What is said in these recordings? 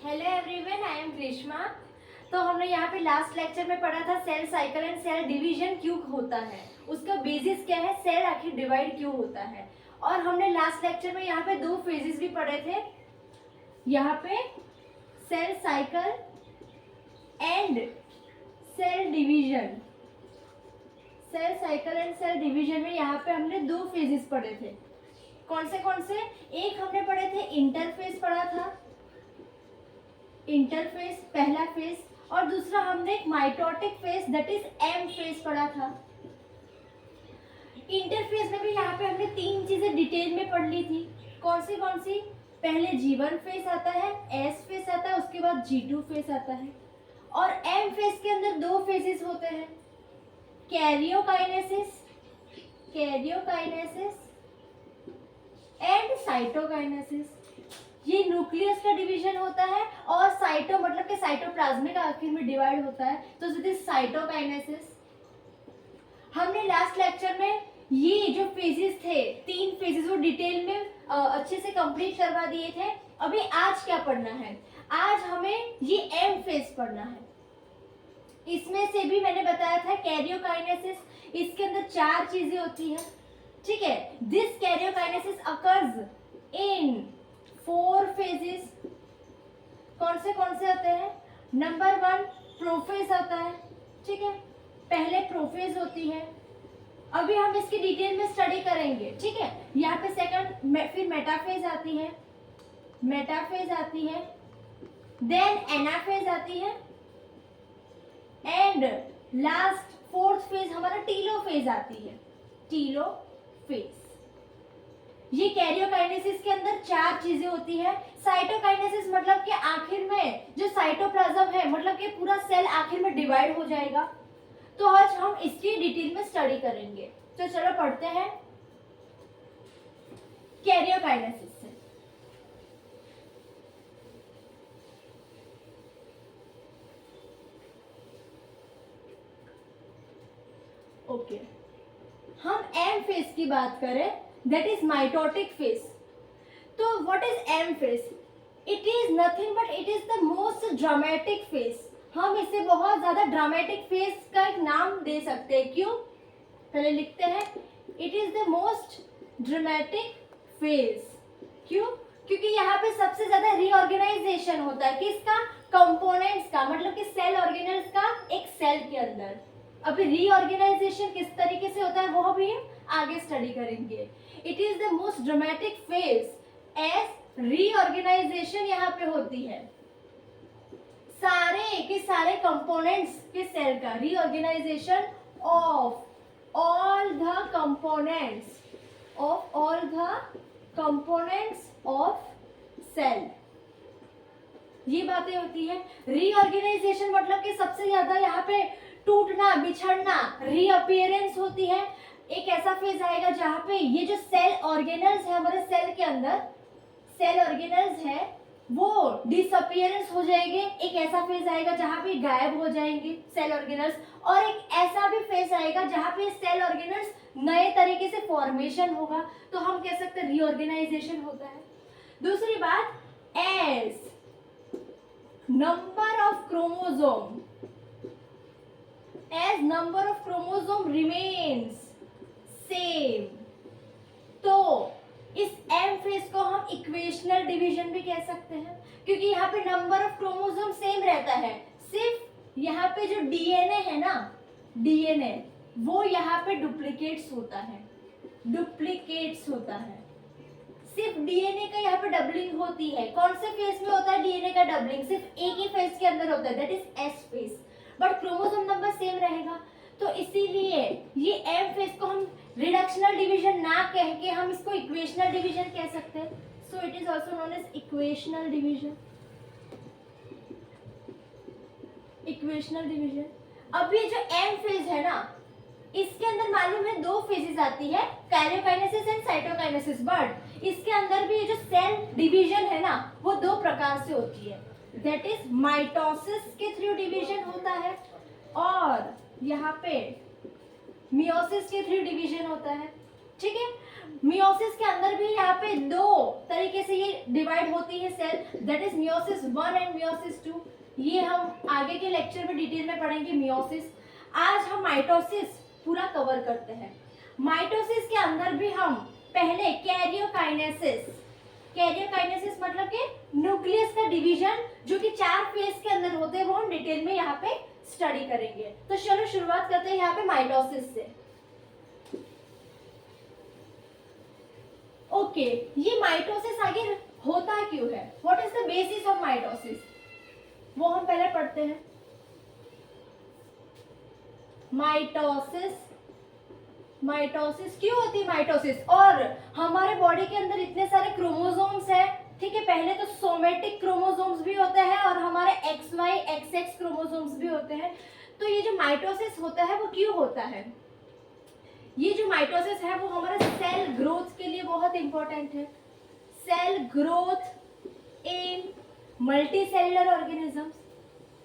Hello everyone, I am Greeshma. तो हमने यहाँ पे लास्ट लेक्चर में पढ़ा था cell cycle and cell division क्यों होता है, उसका बेसिस क्या है, सेल आखिर डिवाइड क्यों होता है। और हमने लास्ट लेक्चर में यहाँ पे दो फेजेस भी पढ़े थे, यहाँ पे cell cycle and cell division. Cell cycle and cell division में यहाँ पे हमने दो फेजेस पढ़े थे। कौन से? एक हमने पढ़े थे इंटरफेज पढ़ा था, इंटरफेज पहला फेज, और दूसरा हमने एक mitotic phase that is M phase पढ़ा था। इंटरफेज में भी यहाँ पे हमने तीन चीजें डिटेल में पढ़ ली थी। कौन सी? पहले G1 फेज आता है, S फेज आता है, उसके बाद G2 फेज आता है। और M फेज के अंदर दो फेजेस होते हैं, कैरियोकाइनेसिस एंड साइटोकाइनेसिस। ये न्यूक्लियस का डिवीजन होता है, और साइटो मतलब कि साइटोप्लाज्मिक आखिर में डिवाइड होता है, तो दिस इज साइटोकाइनेसिस। हमने लास्ट लेक्चर में ये जो फेजेस थे, तीन फेजेस, वो डिटेल में अच्छे से कंप्लीट करवा दिए थे। अभी आज क्या पढ़ना है? आज हमें ये एम फेज पढ़ना है। इसमें से भी मैंने बताया था कैरियोकाइनेसिस, इसके अंदर चार चीजें होती है, ठीक है। This karyokinesis occurs in 4 phases. कौन से होते हैं? नंबर 1 प्रोफेज आता है, ठीक है, पहले प्रोफेज होती है। अभी हम इसकी डिटेल में स्टडी करेंगे, ठीक है। यहाँ पे सेकंड, फिर मेटाफेज आती है, देन एनाफेज आती है, एंड लास्ट 4th फेज हमारा टीलोफेज आती है, टीलोफेज। ये कैरियोकाइनेसिस के अंदर चार चीजें होती है। साइटोकाइनेसिस मतलब कि आखिर में जो साइटोप्लाज्म है, मतलब कि पूरा सेल आखिर में डिवाइड हो जाएगा। तो आज हम इसकी डिटेल में स्टडी करेंगे। तो चलो पढ़ते हैं कैरियोकाइनेसिस से। ओके, हम एम फेज की बात करें, दैट इज माइटोटिक फेज। तो what is M phase? It is nothing but it is the most dramatic phase. हम इसे बहुत ज्यादा ड्रामेटिक फेज का एक नाम दे सकते हैं। क्यों? पहले लिखते हैं, it is the most dramatic phase. क्यों? क्योंकि यहाँ पे सबसे ज्यादा रीऑर्गेनाइजेशन होता है, किसका? कंपोनेंट्स का, मतलब कि सेल ऑर्गेनल्स का एक सेल के अंदर। अभी रीऑर्गेनाइजेशन किस तरीके से होता है वो भी हम आगे स्टडी करेंगे। It is the most dramatic phase as reorganisation यहाँ पे होती है, सारे के सारे कंपोनेंट्स के सेल का reorganisation of all the components of cell, ये बातें होती है। रीऑर्गेनाइजेशन मतलब कि सबसे ज्यादा यहाँ पे टूटना, बिछड़ना, रीअपियरेंस होती है। एक ऐसा फेज आएगा जहाँ पे ये जो सेल ऑर्गेनल्स है, हमारे सेल के अंदर सेल ऑर्गेनल्स है, वो डिसअपियरेंस हो जाएंगे। एक ऐसा फेज आएगा जहाँ पे गायब हो जाएंगे सेल ऑर्गेनल्स, और एक ऐसा भी फेज आएगा जहाँ पे सेल ऑर्गेनल्स नए तरीके से फॉर्मेशन होगा। तो हम कह सकते हैं रीऑर्गेनाइजेशन होता है। दूसरी बात, as number of chromosome remains same, तो इस एम फेज को हम इक्वेशनल डिवीजन भी कह सकते हैं, क्योंकि यहाँ पे नंबर ऑफ क्रोमोसोम सेम रहता है। सिर्फ यहाँ पे जो डीएनए है ना, डीएनए वो यहाँ पे डुप्लीकेट्स होता है। सिर्फ डीएनए का यहाँ पे डबलिंग होती है। कौन से फेज में होता है डीएनए का डबलिंग? सिर्फ एक ही फेज के अंदर होता है, that is S phase, but chromosome number same रहेगा। तो इसीलिए ये एम फेज को हम रिडक्शनल डिवीजन ना कह के हम इसको इक्वेशनल डिवीजन कह सकते हैं। So it is also known as equational division. अब ये जो एम फेज है ना, इसके अंदर मालूम है दो फेजेस आती है, कैरियोकाइनेसिस एंड साइटोकाइनेसिस, बट इसके अंदर भी ये जो सेल डिवीजन है ना, वो दो प्रकार से होती है। दैट इज माइटोसिस के थ्रू डिवीजन होता है, और यहाँ पे मियोसिस के थ्रू डिवीजन होता है, ठीक है। मियोसिस के अंदर भी यहाँ पे दो तरीके से ये डिवाइड होती है cell, that is meiosis 1 and meiosis 2। ये हम आगे के लेक्चर में डिटेल में पढ़ेंगे मियोसिस। आज हम माइटोसिस पूरा कवर करते हैं। माइटोसिस के अंदर भी हम पहले कैरियोकाइनेसिस, कैरियोकाइनेसिस मतलब कि न्यूक्लियस का डिवीजन जो कि 4 फेज के अंदर होते हैं, वो हम डिटेल में यहाँ पे स्टडी करेंगे। तो चलो शुरुआत करते हैं यहाँ पे माइटोसिस से। ओके, ये माइटोसिस आगे होता क्यों है, what is the basis of mitosis, वो हम पहले पढ़ते हैं। माइटोसिस क्यों होती है माइटोसिस, और हमारे बॉडी के अंदर इतने सारे क्रोमोसोम्स है, ठीक है। पहले तो सोमेटिक क्रोमोसोम्स भी होते हैं और हमारे XY XX क्रोमोसोम्स भी होते हैं। तो ये जो माइटोसिस होता है वो क्यों होता है, ये जो माइटोसिस है वो हमारे सेल ग्रोथ के लिए बहुत इंपॉर्टेंट है। Cell growth in multicellular organisms,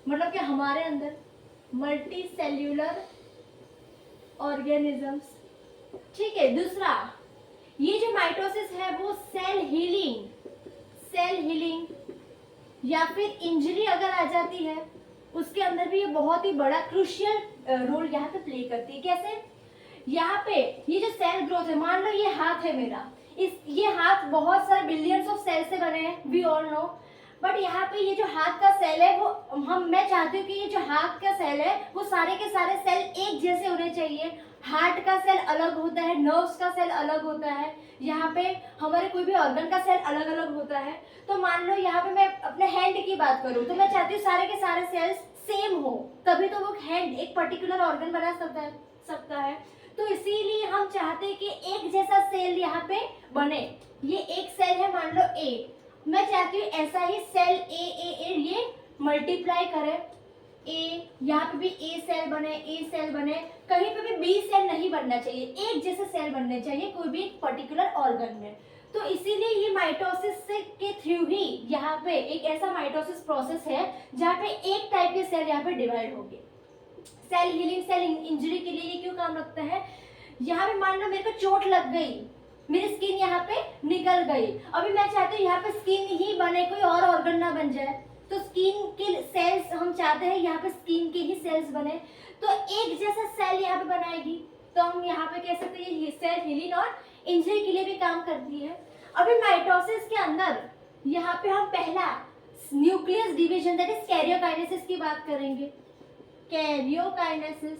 मतलब कि हमारे अंदर मल्टी सेल्युलर ऑर्गेनिजम्स, ठीक है। दूसरा, ये जो माइटोसिस है वो सेल हीलिंग या फिर इंजरी अगर आ जाती है उसके अंदर भी ये बहुत ही बड़ा क्रूशियल रोल यहाँ पे प्ले करती है। कैसे, यहाँ पे ये जो सेल ग्रोथ है, मान लो ये हाथ है मेरा, ये हाथ बहुत सारे बिलियंस ऑफ सेल से बने हैं, वी ऑल नो। बट यहाँ पे ये जो हाथ का सेल है वो मैं चाहती हूँ कि ये जो हाथ का सेल है वो सारे के सारे सेल एक जैसे होने चाहिए। हार्ट का सेल अलग होता है, नर्व्स का सेल अलग होता है, यहाँ पे हमारे कोई भी ऑर्गन का सेल अलग अलग होता है। तो मान लो यहाँ पे मैं अपने हैंड की बात करूँ तो मैं चाहती हूँ सारे के सारे सेल्स सेम हो, तभी तो वो हैंड एक पर्टिकुलर ऑर्गन बना सकता है। तो इसीलिए हम चाहते हैं कि एक जैसा सेल यहाँ पे बने। ये एक सेल है मान लो A, मैं चाहती हूँ ऐसा ही सेल ए ये मल्टीप्लाई करे, A यहाँ पे भी A सेल बने, कहीं पे भी B सेल नहीं बनना चाहिए, एक जैसे सेल बनने चाहिए कोई भी एक पर्टिकुलर ऑर्गन में। तो इसीलिए ये माइटोसिस के थ्रू ही यहाँ पे एक ऐसा माइटोसिस प्रोसेस है जहाँ पे एक टाइप के सेल यहाँ पे डिवाइड होंगे। सेल हीलिंग, सेल इंजरी के लिए ये क्यों काम रखता है, यहाँ पे मान लो मेरे को चोट लग गई, मेरी स्किन यहाँ पे निकल गई, अभी मैं चाहती हूँ यहाँ पे स्किन ही बने, कोई और ऑर्गन ना बन जाए। तो स्किन के सेल्स हम चाहते हैं यहाँ पे स्किन के ही सेल्स बने, तो एक जैसा सेल यहाँ पे बनाएगी। तो हम यहाँ पे कह सकते हैं ये सेल हीलिंग और इंजरी के लिए भी काम करती है। अभी माइटोसिस के अंदर यहाँ पे हम पहला nucleus division that is karyokinesis की बात करेंगे। कैरियोकाइनेसिस,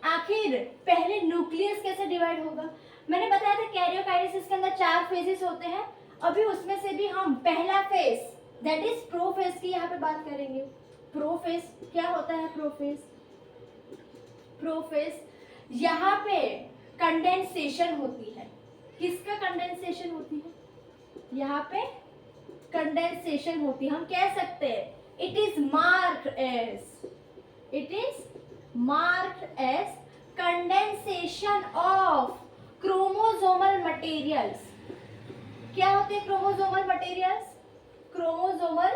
आखिर पहले न्यूक्लियस कैसे डिवाइड होगा, मैंने बताया था कैरियोकाइनेसिस के अंदर 4 फेजेस होते हैं। अभी उसमें से भी हम पहला फेज दैट इज प्रोफेज की यहाँ पे बात करेंगे। प्रोफेज क्या होता है, प्रोफेज यहाँ पे कंडेंसेशन होती है। किसका कंडेंसेशन होती है, यहाँ पे कंडेंसेशन होती है। हम कह सकते हैं it is marked as condensation of chromosomal materials. क्या होते हैं क्रोमोसोमल मटेरियल्स, क्रोमोसोमल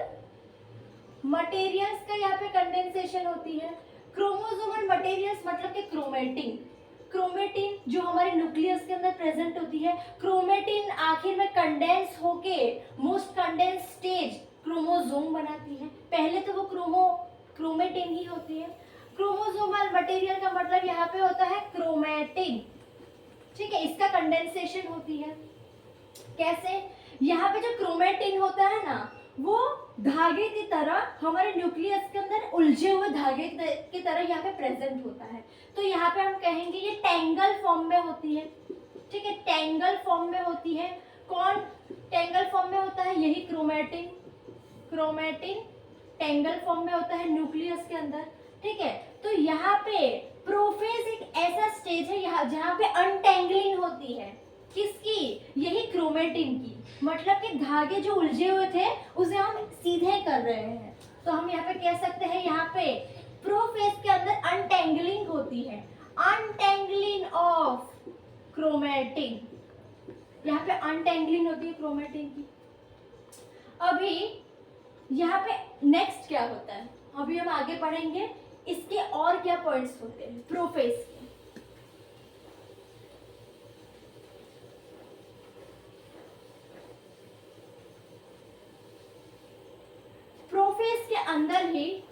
मटेरियल्स का यहाँ पे कंडेंसेशन होती है। क्रोमोसोमल मटेरियल्स मतलब कि क्रोमेटिन जो हमारे न्यूक्लियस के अंदर प्रेजेंट होती है, क्रोमेटिन आखिर में कंडेंस होके मोस्ट कंडेंस स्टेज क्रोमोसोम बनाती है। पहले तो वो क्रोमेटिन ही होती है। क्रोमोसोमल मटेरियल का मतलब यहाँ पे होता है क्रोमेटिन, ठीक है, इसका कंडेंसेशन होती है। कैसे, यहाँ पे जो क्रोमेटिन होता है ना वो धागे की तरह हमारे न्यूक्लियस के अंदर उलझे हुए धागे की तरह यहाँ पे प्रेजेंट होता है। तो यहाँ पे हम कहेंगे ये टैंगल फॉर्म में होती है, ठीक है, टैंगल फॉर्म में होती है। कौन टैंगल फॉर्म में होता है, यही क्रोमेटिन टैंगल फॉर्म में होता है न्यूक्लियस के अंदर, ठीक है। तो यहाँ पे प्रोफेज एक ऐसा स्टेज है यहाँ जहाँ पे अनटेंगलिंग होती है, किसकी, यही क्रोमेटिन की, मतलब कि धागे जो उलझे हुए थे उसे हम सीधे कर रहे हैं। तो हम यहाँ पे कह सकते हैं यहाँ पे प्रोफेज के अंदर अनटेंगलिंग होती है, अनटेंगलिंग ऑफ क्रोमेटिन, यहाँ पे अनटेंगलिंग होती है क्रोमेटिन की। अभी यहाँ पे नेक्स्ट क्या होता है, अभी हम आगे पढ़ेंगे इसके और क्या पॉइंट्स होते हैं प्रोफेज के। अंदर ही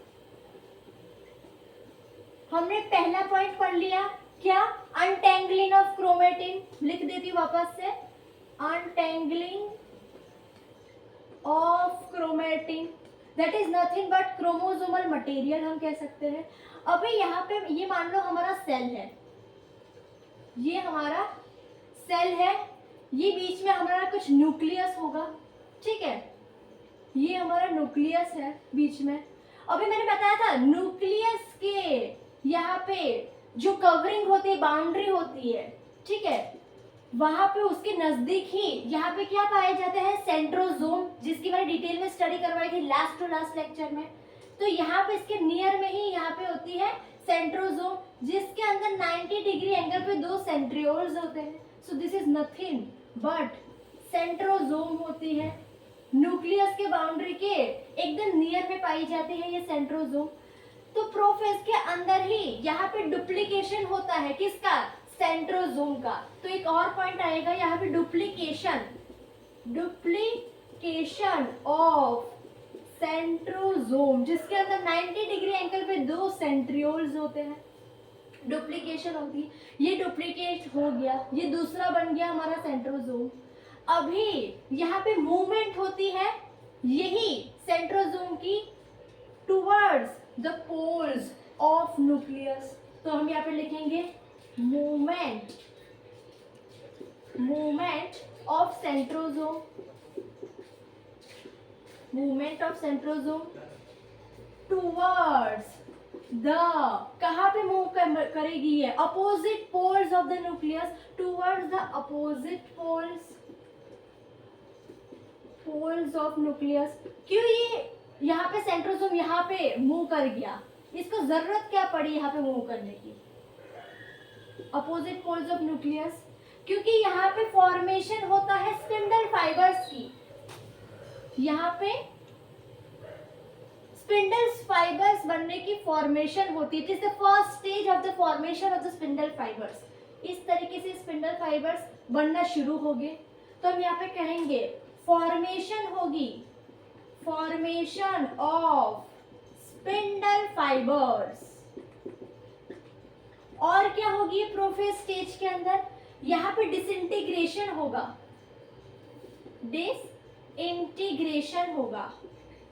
हमने पहला पॉइंट पढ़ लिया, क्या? Untangling of chromatin. लिख देती हूँ वापस से, untangling of chromatin, that is nothing but chromosomal material हम कह सकते हैं। अभी यहाँ पे ये मान लो हमारा सेल है, ये हमारा सेल है, ये बीच में हमारा कुछ न्यूक्लियस होगा, ठीक है, ये हमारा न्यूक्लियस है बीच में। अभी मैंने बताया था न्यूक्लियस के यहाँ पे जो कवरिंग होती है, बाउंड्री होती है, ठीक है, वहां पे उसके नजदीक ही यहाँ पे क्या पाए जाते हैं? सेंट्रोसोम, जिसकी मैंने डिटेल में स्टडी करवाई थी लास्ट टू लास्ट लेक्चर में। तो यहाँ पे इसके नियर में ही यहाँ पे होती है सेंट्रोसोम, जिसके अंदर 90 डिग्री एंगल पे 2 सेंट्रियोल्स होते हैं। So this is nothing but centrosome होती है, न्यूक्लियस के बाउंड्री के एकदम नियर में पाई जाती है ये सेंट्रोसोम। तो प्रोफेज के अंदर ही यहाँ पे डुप्लीकेशन होता है, किसका? सेंट्रोसोम का। तो एक और पॉइंट आएगा यहाँ पे, डुप्लीकेशन, डुप्लीकेशन ऑफ सेंट्रोसोम, जिसके अंदर 90 डिग्री एंगल पे 2 सेंट्रियोल्स होते हैं, डुप्लीकेशन होती है। ये डुप्लीकेट हो गया, ये दूसरा बन गया हमारा सेंट्रोसोम। अभी यहाँ पे मूवमेंट होती है यही सेंट्रोसोम की towards the poles of nucleus. तो हम यहाँ पे लिखेंगे movement, movement of centrosome, movement of centrosome towards the, कहाँ पे मूव करेगी ये? Opposite poles of the nucleus, towards the opposite poles, poles of nucleus. क्यों ये यहाँ पे सेंट्रोसोम यहाँ पे मूव कर गया? इसको जरूरत क्या पड़ी यहाँ पे मूव करने की? अपोजिट पोल्स ऑफ न्यूक्लियस, क्योंकि यहाँ पे फॉर्मेशन होता है स्पिंडल फाइबर्स की, यहाँ पे स्पिंडल फाइबर्स बनने की फॉर्मेशन होती है। It is the first stage of the formation of the spindle fibres. इस तरीके से स्पिंडल फाइबर्स बनना शुरू हो गए। तो हम यहाँ पे कहेंगे फॉर्मेशन होगी, फॉर्मेशन ऑफ स्पिंडल फाइबर्स। और क्या होगी प्रोफेज स्टेज के अंदर? यहाँ पे डिसइंटीग्रेशन होगा, डिसइंटीग्रेशन होगा।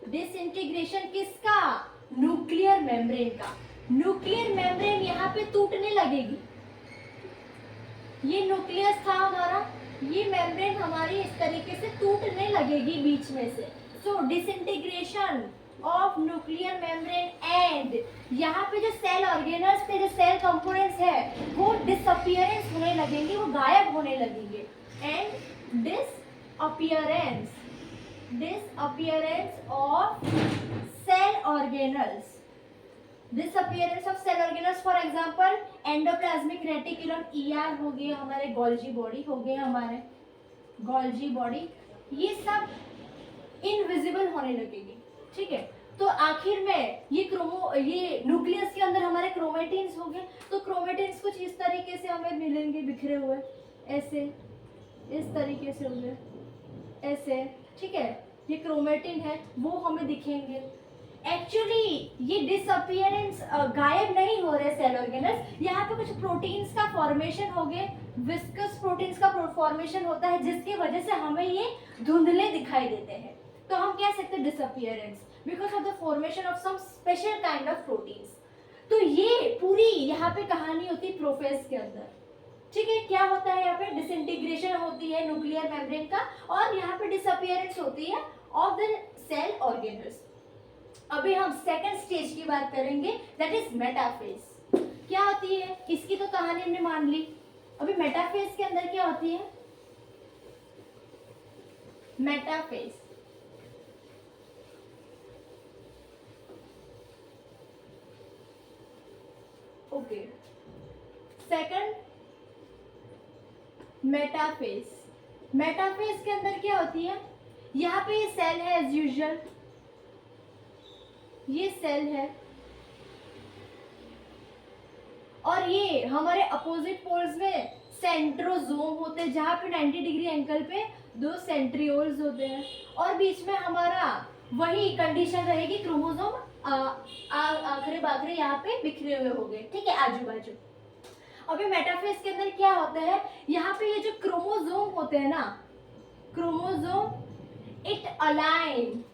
डिसइंटीग्रेशन किसका? न्यूक्लियर मेम्ब्रेन का। न्यूक्लियर मेम्ब्रेन यहाँ पे टूटने लगेगी। ये न्यूक्लियस था हमारा, ये मेम्ब्रेन हमारी इस तरीके से टूटने लगेगी बीच में से। So disintegration of nuclear membrane and यहाँ पे जो सेल ऑर्गेनल्स थे, जो सेल कंपोनेंट्स है, वो डिसअपियरेंस होने लगेंगे, वो गायब होने लगेंगे। And disappearance, disappearance of cell organelles, disappearance of cell organelles, for example endoplasmic reticulum, ER हो गए हमारे, गोल्जी बॉडी हो गए हमारे, गोल्जी बॉडी, ये सब इनविजिबल होने लगेगी, ठीक है। तो आखिर में ये न्यूक्लियस के अंदर हमारे क्रोमेटिन्स हो गए। तो क्रोमेटिन्स कुछ इस तरीके से हमें मिलेंगे बिखरे हुए, ऐसे, इस तरीके से होंगे, ऐसे, ठीक है। ये क्रोमेटिन है, वो हमें दिखेंगे। एक्चुअली ये डिसअपियरेंस गायब नहीं हो रहे सेल ऑर्गेनल्स, यहाँ पे कुछ प्रोटीन्स का फॉर्मेशन हो गए, विस्कस प्रोटीन्स का फॉर्मेशन होता है, जिसकी वजह से हमें ये धुंधले दिखाई देते हैं। तो हम कह सकते हैं disappearance because of the formation of some special kind of proteins. तो ये पूरी यहाँ पे कहानी होती है प्रोफेज के अंदर, ठीक है। क्या होता है यहाँ पे? डिसइंटीग्रेशन होती है न्यूक्लियर मेम्ब्रेन का, और यहाँ पे डिसअपियरेंस होती है ऑफ द सेल ऑर्गेनल्स। अभी हम सेकंड स्टेज की बात करेंगे, दैट इज मेटाफेज। क्या होती है इसकी तो कहानी हमने मान ली। अभी मेटाफेज के अंदर क्या होती है? Metaphase, okay, second metaphase. Metaphase के अंदर क्या होती है? यहाँ पे ये सेल है एज यूजुअल, ये सेल है, और ये हमारे अपोजिट पोल्स में सेंट्रोसोम होते हैं, जहाँ पे 90 डिग्री एंगल पे 2 सेंट्रियोल्स होते हैं, और बीच में हमारा वही कंडीशन रहेगी, क्रोमोसोम आखिरी बाखिरी यहाँ पे बिखरे हुए हो गए, ठीक है, आजू बाजू। अभी मेटाफेज के अंदर क्या होता है, यहाँ पे ये जो क्रोमोसोम होते हैं ना, chromosome it align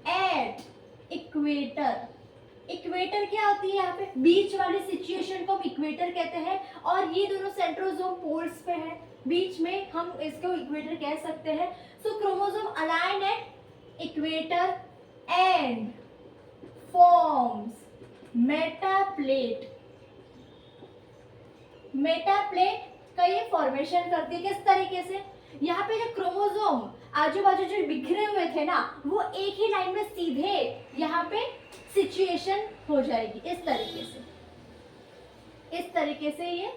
at equator. Equator क्या होती है, यहाँ पे बीच वाली सिचुएशन को हम इक्वेटर कहते हैं, और ये दोनों सेंट्रोसोम पोल्स पे है, बीच में हम इसको इक्वेटर कह सकते हैं। So chromosome align at equator and forms metaplate. Metaplate का ये फॉर्मेशन करती है किस तरीके से, यहाँ पे जो क्रोमोसोम आजू बाजू जो बिखरे हुए थे ना, वो एक ही लाइन में सीधे यहाँ पे सिचुएशन हो जाएगी, इस तरीके से, इस तरीके से ये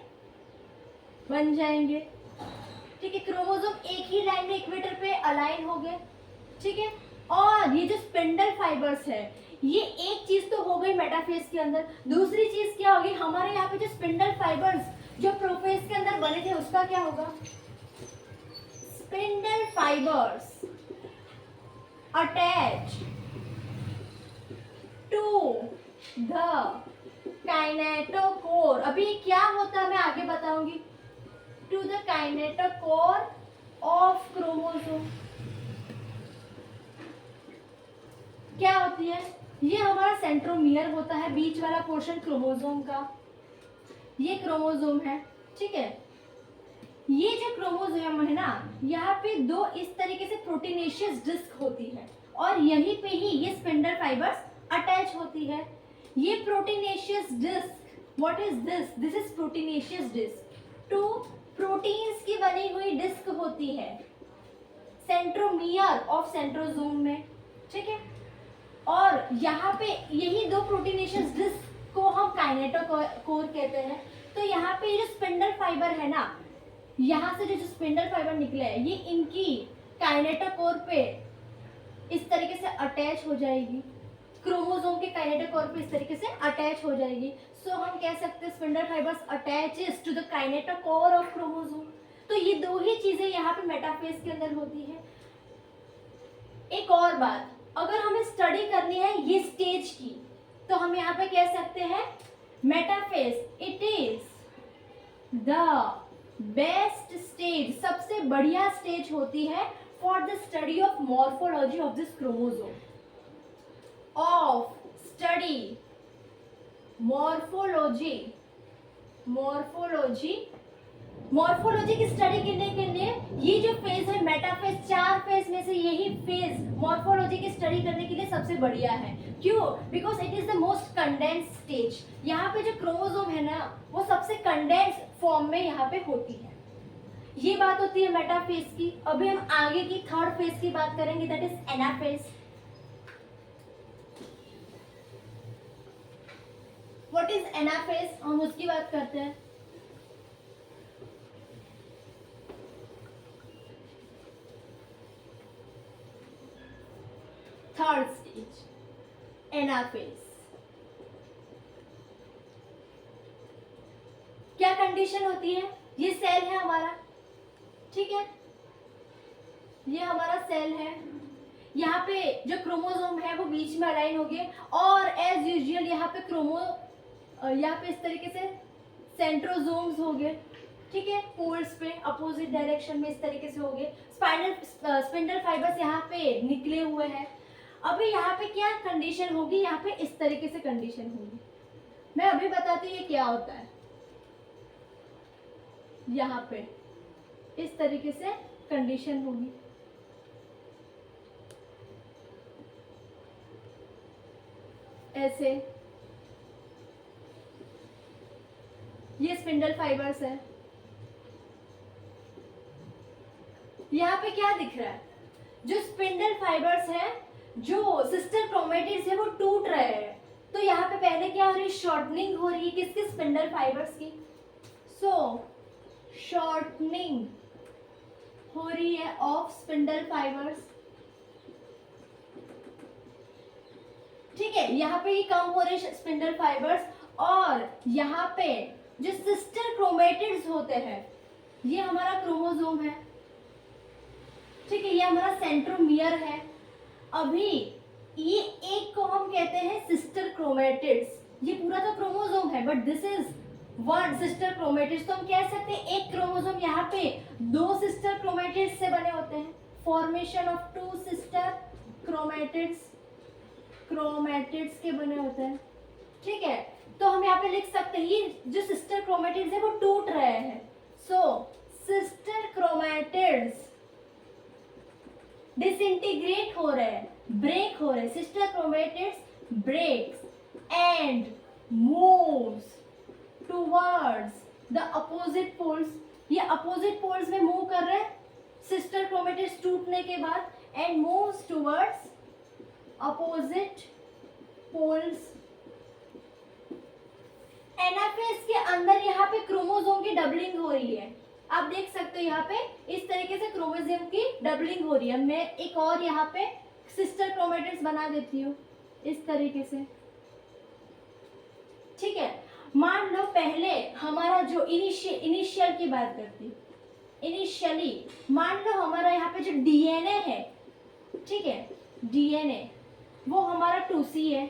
बन जाएंगे, ठीक है। क्रोमोसोम एक ही लाइन में इक्वेटर पे अलाइन हो गए, ठीक है। और ये जो स्पिंडल फाइबर्स है, ये एक चीज तो हो गई मेटाफेज के अंदर। दूसरी चीज क्या होगी, हमारे यहाँ पे जो स्पिंडल फाइबर्स जो प्रोफेज के अंदर बने थे, उसका क्या होगा, spindle fibres attach to the kinetochore. अभी क्या होता है मैं आगे बताऊंगी, to the kinetochore of chromosome. क्या होती है, ये हमारा सेंट्रोमियर होता है, बीच वाला पोर्शन क्रोमोसोम का, ये क्रोमोसोम है, ठीक है। ये जो क्रोमोसोम है ना, यहाँ पे दो इस तरीके से प्रोटीनेशियस डिस्क होती है, और यहीं पे ही ये स्पिंडल फाइबर्स अटैच होती है। ये proteinaceous disc, what is this, this is proteinaceous disc, two proteins की बनी हुई डिस्क होती है सेंट्रोमियर ऑफ सेंट्रोसोम में, ठीक है। और यहाँ पे यही दो प्रोटीनेशियस डिस्क को हम काइनेटोकोर कहते हैं। तो यहाँ पे ये जो स्पिंडल फाइबर है ना, यहाँ से जो स्पिंडल फाइबर निकले हैं, ये इनकी काइनेटोकोर पे इस तरीके से अटैच हो जाएगी, क्रोमोसोम के काइनेटोकोर पे इस तरीके से अटैच हो जाएगी। सो हम कह सकते हैं spindle fibres attaches to the kinetochore of chromosome. तो ये दो ही चीजें यहाँ पे मेटाफेज के अंदर होती है। एक और बात, अगर हमें स्टडी करनी है ये स्टेज की, तो हम यहाँ पे कह सकते हैं metaphase it is the best stage, सबसे बढ़िया स्टेज होती है for the study of morphology of this chromosome, of study morphology की स्टडी करने के लिए ये जो फेज है मेटाफेज, चार फेज में से यही फेज मॉर्फोलॉजी की स्टडी करने के लिए सबसे बढ़िया है। क्यों? Because it is the most condense stage. यहाँ पे जो क्रोमोसोम है ना, वो सबसे कंडेंस फॉर्म में यहाँ पे होती है। ये बात होती है मेटाफेज की। अभी हम आगे की थर्ड फेज की बात करेंगे, that is anaphase. What is anaphase, हम उसकी बात करते हैं। Third stage anaphase. क्या कंडीशन होती है, ये सेल है हमारा, ठीक है, ये हमारा सेल है। यहाँ पे जो क्रोमोसोम है वो बीच में अलाइन हो गए, और एज यूजुअल यहाँ पे इस तरीके से सेंट्रोसोम्स हो गए, ठीक है, पोल्स पे अपोजिट डायरेक्शन में इस तरीके से हो गए। स्पिंडल फाइबर्स यहाँ पे निकले हुए हैं। अभी यहाँ पे क्या कंडीशन होगी, यहाँ पे इस तरीके से कंडीशन होगी। मैं अभी बताती हूँ ये क्या होता है। यहाँ पे इस तरीके से कंडीशन होगी, ऐसे। ये स्पिंडल फाइबर्स है। यहाँ पे क्या दिख रहा है, जो स्पिंडल फाइबर्स है, जो सिस्टर क्रोमेटिड्स है, वो टूट रहे हैं। तो यहाँ पे पहले क्या हो रही है, शॉर्टनिंग हो रही है किसकी, स्पिंडल फाइबर्स की। सो शॉर्टनिंग हो रही है ऑफ स्पिंडल फाइबर्स, ठीक है। यहाँ पे ये कम हो रहे स्पिंडल फाइबर्स, और यहाँ पे जो सिस्टर क्रोमेटिड्स होते हैं, ये हमारा क्रोमोसोम है, ठीक है, ये हमारा सेंट्रोमियर है। अभी ये एक को हम कहते हैं सिस्टर क्रोमेटिड्स। ये पूरा तो क्रोमोसोम है, but this is one sister chromatids. तो हम कह सकते हैं एक क्रोमोसोम यहाँ पे दो सिस्टर क्रोमेटिड्स से बने होते हैं। Formation of two sister chromatids, chromatids के बने होते हैं। ठीक है, तो हम यहाँ पे लिख सकते हैं ये जो सिस्टर क्रोमेटिड्स है वो टूट रहे हैं। सो सिस्टर क्रोमेटिड्स डिसइंटीग्रेट हो रहे हैं, ब्रेक हो रहे हैं। Sister chromatids breaks and moves towards the opposite poles. ये अपोजिट पोल्स में मूव कर रहे हैं सिस्टर क्रोमेटिड्स टूटने के बाद, and moves towards opposite poles. Anaphase के अंदर यहाँ पे क्रोमोसोम की डबलिंग हो रही है। आप देख सकते हो यहाँ पे इस तरीके से क्रोमोसोम की डबलिंग हो रही है। मैं एक और यहाँ पे सिस्टर क्रोमेटिड्स बना देती हूँ इस तरीके से। ठीक है, मान लो पहले हमारा जो इनिशियल की बात करती, इनिशियली मान लो हमारा यहाँ पे जो डीएनए है, ठीक है, डीएनए वो हमारा 2C है।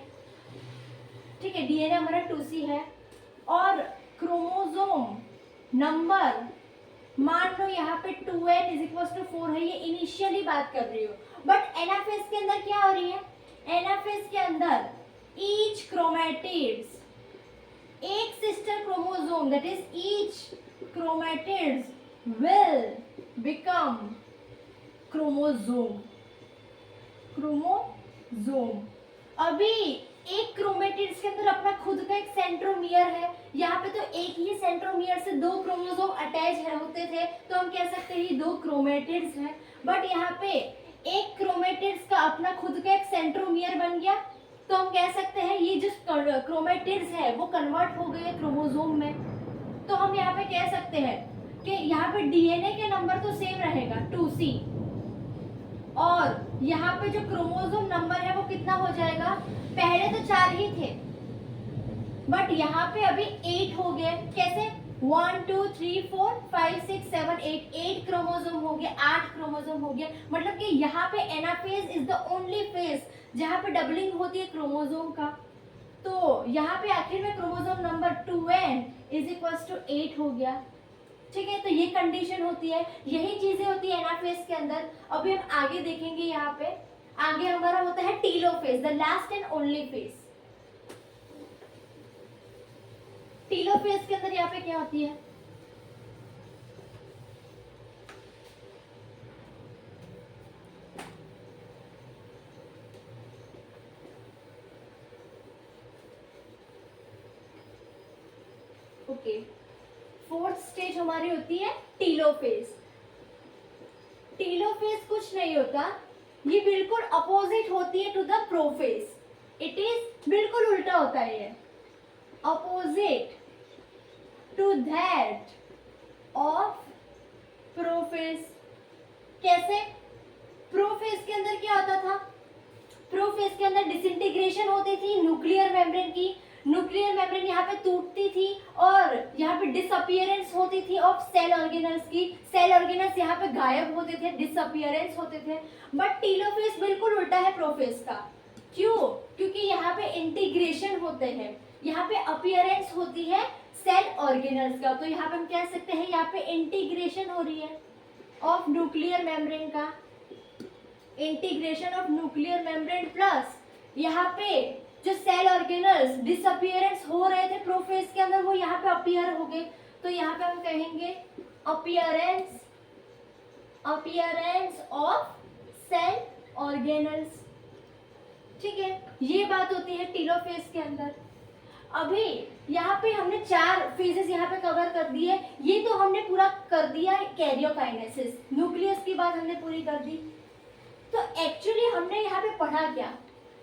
ठीक है, डीएनए हमारा 2C है और क्रोमोसोम नंबर मान लो यहाँ पे 2n = 4 है। ये इनिशियली बात कर रही हो, बट एनाफेज के अंदर क्या हो रही है? एनाफेज के अंदर ईच क्रोमेटिड्स, एक sister chromosome that is each chromatids will become chromosome. Chromosome अभी एक क्रोमेटिड्स के अंदर अपना खुद का एक सेंट्रोमियर है। यहाँ पे तो एक ही सेंट्रोमियर से दो क्रोमोसोम अटैच है होते थे, तो हम कह सकते हैं ये दो क्रोमेटिड्स हैं। बट यहाँ पे एक क्रोमेटिड्स का अपना खुद का एक सेंट्रोमियर बन गया, तो हम कह सकते हैं ये जो क्रोमेटिड्स है वो कन्वर्ट हो गए क्रोमोसोम में। तो हम यहाँ पे कह सकते हैं कि यहाँ पे डीएनए के नंबर तो सेम रहेगा 2C, और यहाँ पे जो क्रोमोसोम नंबर है वो कितना हो जाएगा? पहले तो 4 ही थे, बट यहाँ पे अभी 8 हो गए। कैसे? 1 2 3 4 5 6 7 8 क्रोमोसोम हो गए, 8 क्रोमोसोम हो गया। मतलब कि यहाँ पे anaphase is the only phase जहाँ पे डबलिंग होती है क्रोमोसोम का। तो यहाँ पे आखिर में क्रोमोसोम नंबर 2n = 8 हो गया। ठीक है, तो ये कंडीशन होती है, यही चीजें होती है एनाफेज के अंदर। अभी हम आगे देखेंगे। यहाँ पे आगे हमारा होता है telophase, the last and only phase. Telophase के अंदर यहाँ पे क्या होती है? ओके, फोर्थ स्टेज हमारी होती है टीलोफेज। टीलोफेज कुछ नहीं होता, ये बिल्कुल अपोजिट होती है to the prophase. It is बिल्कुल उल्टा होता है, ये opposite to that of prophase. कैसे? प्रोफेज के अंदर क्या होता था? प्रोफेज के अंदर डिसइंटीग्रेशन होती थी न्यूक्लियर मेम्ब्रेन की। न्यूक्लियर मेम्ब्रेन यहाँ पे टूटती थी और यहाँ पे डिसअपियरेंस होती थी ऑफ सेल ऑर्गेनल्स की। सेल ऑर्गेनल्स यहाँ पे गायब होते थे, डिसअपियरेंस होते थे। बट टीलोफेज बिल्कुल उल्टा है प्रोफेज का। क्यों? क्योंकि यहाँ पे इंटीग्रेशन होते हैं, यहाँ पे अपीयरेंस होती है सेल ऑर्गेनल्स का। तो यहाँ पे हम कह सकते हैं यहाँ पे इंटीग्रेशन हो रही है ऑफ न्यूक्लियर मेम्ब्रेन का, integration of nuclear membrane plus यहाँ पे जो सेल ऑर्गेनल्स डिसअपियरेंस हो रहे थे प्रोफेज के अंदर वो यहाँ पे अपीयर हो गए। तो यहाँ पे हम कहेंगे appearance, appearance of cell organelles. ठीक है, ये बात होती है टीलोफेज के अंदर। अभी यहाँ पे हमने 4 फेजेस यहाँ पे कवर कर दिए। ये तो हमने पूरा कर दिया कैरियोकाइनेसिस, न्यूक्लियस की बात हमने पूरी कर दी। तो एक्चुअली हमने यहाँ पे पढ़ा क्या?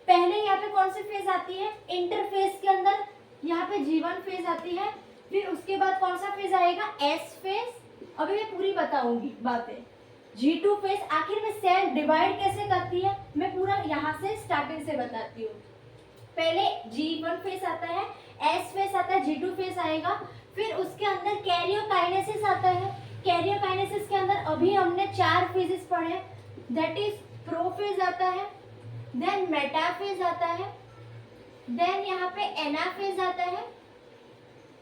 पहले यहाँ पे कौन सी फेज आती है? इंटरफेज के अंदर यहाँ पे G1 फेज आती है। फिर उसके बाद कौन सा फेज आएगा? S phase. अभी मैं पूरी बताऊंगी बातें। G2 फेज, आखिर में सेल डिवाइड कैसे करती है मैं पूरा यहाँ से स्टार्टिंग से बताती हूँ। पहले G1 फेज आता है, S फेज आता है, G2 फेज आएगा। फिर उसके अंदर कैरियोकाइनेसिस आता है। कैरियोकाइनेसिस के अंदर अभी हमने 4 फेजेस पढ़े। दैट इज प्रोफेज आता है, देन मेटाफेज आता है, देन यहाँ पे एनाफेज आता है,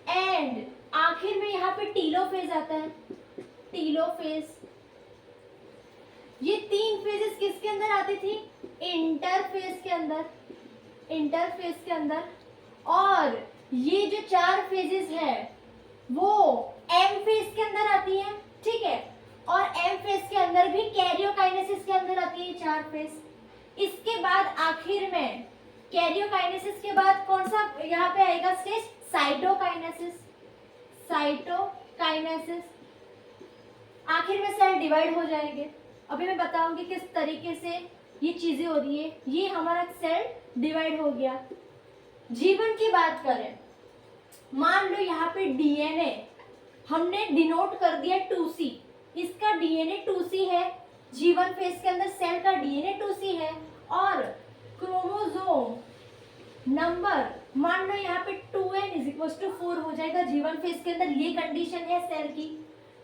एंड आखिर में यहाँ पे टीलोफेज आता है, टीलोफेज। ये 3 फेजेस किसके अंदर आती थी? इंटरफेज के अंदर, इंटरफेज के अंदर। और ये जो 4 फेजेस है वो एम फेज के अंदर आती है, ठीक है। और एम फेज के अंदर भी कैरियोकाइनेसिस के अंदर आती है 4 फेज। इसके बाद आखिर में कैरियोकाइनेसिस के बाद कौन सा यहाँ पे आएगा स्टेज? Cytokinesis, cytokinesis. आखिर में सेल डिवाइड हो जाएंगे। अभी मैं बताऊंगी किस तरीके से ये चीजें हो रही है। ये हमारा सेल डिवाइड हो गया। जीवन की बात करें, मान लो यहाँ पे डीएनए हमने डिनोट कर दिया 2C, इसका डीएनए 2C है, जीवन फेज के अंदर सेल का डीएनए 2C है, और क्रोमोसोम नंबर मान लो यहाँ पे 2n=4 हो जाएगा जीवन फेज के अंदर। ये कंडीशन है सेल की,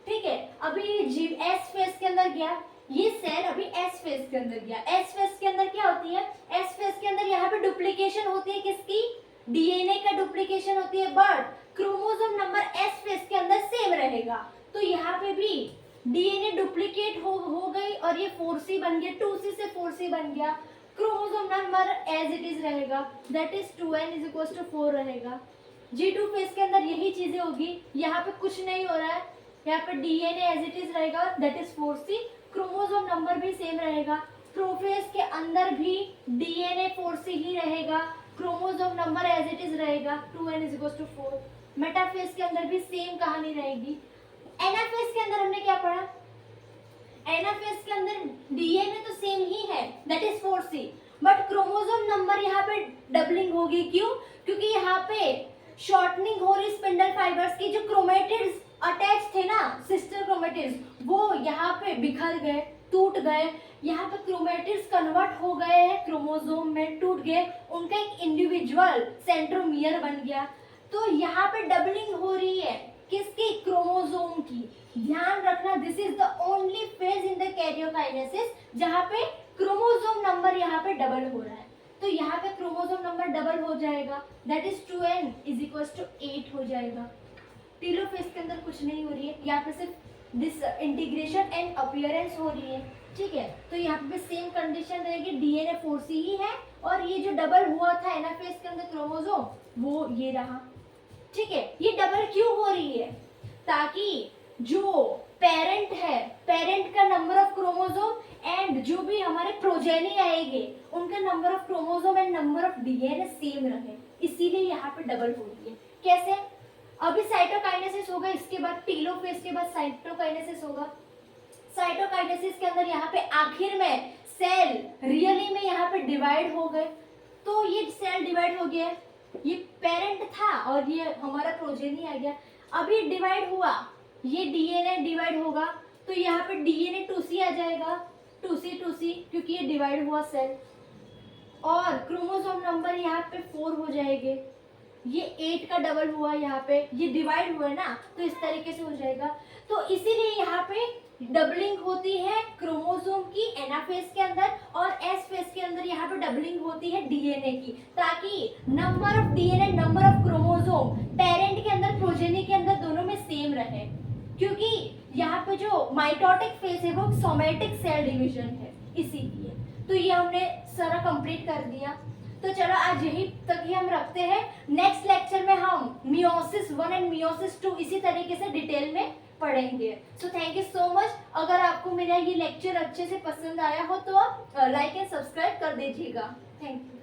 ठीक है। अभी एस फेज के अंदर गया, ये सेल अभी एस फेज के अंदर गया। एस फेज के अंदर क्या होती है? एस फेज के अंदर यहाँ पे डुप्लीकेशन होती है, किसकी? डीएनए का डुप्लीकेशन होती है, but chromosome number S phase के अंदर सेम रहेगा। तो यहाँ पे भी डीएनए डुप्लीकेट हो गई और ये 4C बन गया, 2C से 4C बन गया। Chromosome number as it is रहेगा, दैट इज 2n=4 रहेगा। G2 फेज के अंदर यही चीजें होगी। यहाँ पे कुछ नहीं हो रहा है, यहाँ पे डीएनए एज इट इज रहेगा, that is 4C। Chromosome number भी सेम रहेगा। प्रोफेज के अंदर भी डीएनए 4C ही रहेगा, chromosome number as it is रहेगा 2n=4। मेटाफेज के अंदर भी सेम कहानी रहेगी। एनाफेज के अंदर हमने क्या पढ़ा? एनाफेज के अंदर डीएनए तो सेम ही है, that is 4C, but chromosome number यहाँ पे डबलिंग होगी। क्यों? क्योंकि यहाँ पे शॉर्टनिंग हो रही स्पिंडल फाइबर्स की। जो क्रोमेटिड्स अटैच थे ना, सिस्टर क्रोमेटिड्स, वो यहाँ पे बिखर गए, टूट गए। यहाँ पे क्रोमेटिड्स कन्वर्ट हो गए हैं क्रोमोसोम में, टूट गए, उनका एक इंडिविजुअल सेंट्रोमियर बन गया। तो यहाँ पे डबलिंग हो रही है किसकी? क्रोमोसोम की। ध्यान रखना, this is the only phase in the karyokinesis जहाँ पे क्रोमोसोम नंबर यहाँ पे डबल हो रहा है। तो यहाँ पे क्रोमोसोम नंबर डबल हो जाएगा, दैट इज 2n=8 हो जाएगा। टीलोफेज के अंदर कुछ नहीं हो रही है, यहाँ पे सिर्फ दिस इंटीग्रेशन एंड अपीयरेंस हो रही है, ठीक है। तो यहाँ पे सेम कंडीशन रहेगी, डीएनए 4C ही है, और ये जो डबल हुआ था एनाफेज के अंदर क्रोमोसोम, वो ये रहा, ठीक है। ये डबल क्यों हो रही है? ताकि जो पेरेंट है, पेरेंट का नंबर ऑफ क्रोमोसोम एंड जो भी हमारे प्रोजेनी आएंगे उनका number of chromosome and number of DNA same रहे, इसीलिए यहाँ पे डबल हो रही है। कैसे? अभी साइटोकाइनेसिस होगा, इसके बाद टीलोफेज के बाद साइटोकाइनेसिस होगा। साइटोकाइनेसिस के अंदर यहाँ पे आखिर में सेल रियली में यहाँ पे डिवाइड हो गए। तो ये सेल डिवाइड हो गया, ये पेरेंट था और ये हमारा प्रोजेनी आ गया। अभी डिवाइड हुआ, ये डीएनए डिवाइड होगा, तो यहाँ पे डीएनए 2C आ जाएगा, 2C क्योंकि ये डिवाइड हुआ सेल, और क्रोमोसोम नंबर यहाँ पे 4 हो जाएंगे। ये 8 का डबल हुआ, यहाँ पे ये डिवाइड हुआ है ना, तो इस तरीके से हो जाएगा। तो इसीलिए यहाँ पे डबलिंग होती है क्रोमोसोम की एनाफेज के अंदर, और एस फेज के अंदर यहाँ पे डबलिंग होती है डीएनए की, ताकि number of DNA number of chromosome parent के अंदर प्रोजेनी के अंदर दोनों में सेम रहे। क्योंकि यहाँ पे जो माइटोटिक फेज है वो सोमैटिक सेल डिवीजन है, इसीलिए। तो ये हमने सारा कंप्लीट कर दिया। तो चलो आज यही तक ही हम रखते हैं। नेक्स्ट लेक्चर में हम मियोसिस 1 एंड मियोसिस 2 इसी तरीके से डिटेल में पढ़ेंगे। So thank you so much. अगर आपको मेरा ये लेक्चर अच्छे से पसंद आया हो तो आप लाइक एंड सब्सक्राइब कर दीजिएगा। Thank you.